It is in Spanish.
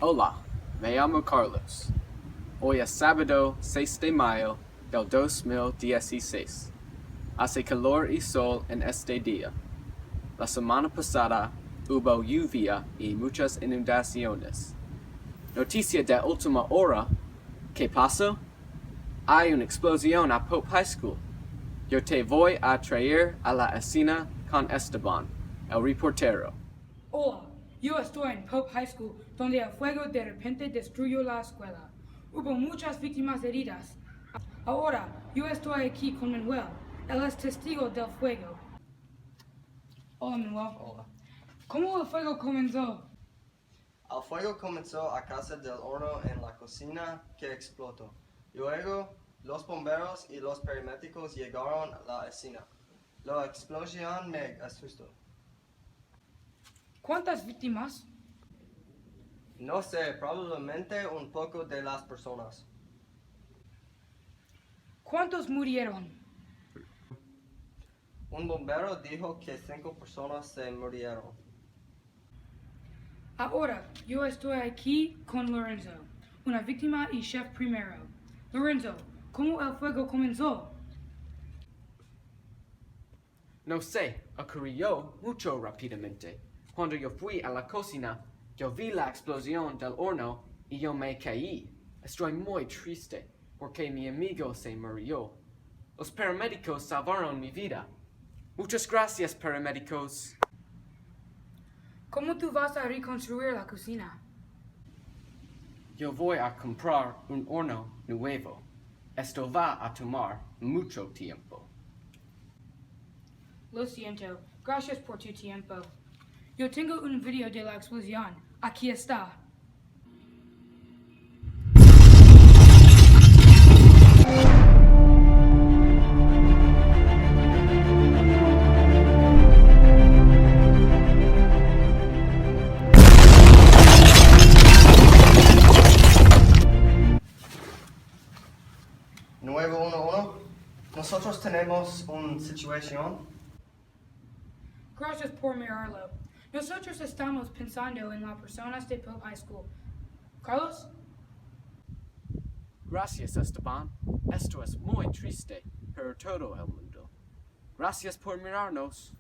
Hola, me llamo Carlos. Hoy es sábado 6 de mayo del 2016. Hace calor y sol en este día. La semana pasada hubo lluvia y muchas inundaciones. Noticia de última hora. ¿Qué pasó? Hay una explosión a Pope High School. Yo te voy a traer a la escena con Esteban, el reportero. Hola, yo estoy en Pope High School, donde el fuego de repente destruyó la escuela. Hubo muchas víctimas heridas. Ahora, yo estoy aquí con Manuel. Él es testigo del fuego. Hola, Manuel. Hola. ¿Cómo el fuego comenzó? El fuego comenzó a causa del horno en la cocina que explotó. Luego, los bomberos y los paramédicos llegaron a la escena. La explosión me asustó. ¿Cuántas víctimas? No sé, probablemente un poco de las personas. ¿Cuántos murieron? Un bombero dijo que 5 personas se murieron. Ahora, yo estoy aquí con Lorenzo, una víctima y chef primero. Lorenzo, ¿cómo el fuego comenzó? No sé, ocurrió mucho rápidamente. Cuando yo fui a la cocina, yo vi la explosión del horno y yo me caí. Estoy muy triste porque mi amigo se murió. Los paramédicos salvaron mi vida. Muchas gracias, paramédicos. ¿Cómo tú vas a reconstruir la cocina? Yo voy a comprar un horno nuevo. Esto va a tomar mucho tiempo. Lo siento. Gracias por tu tiempo. Yo tengo un video de la explosión. Aquí está. Nuevo 11. Nosotros tenemos una situación. Gracias por mirarlo. Nosotros estamos pensando en las personas de Pope High School. Carlos? Gracias, Esteban. Esto es muy triste para todo el mundo. Gracias por mirarnos.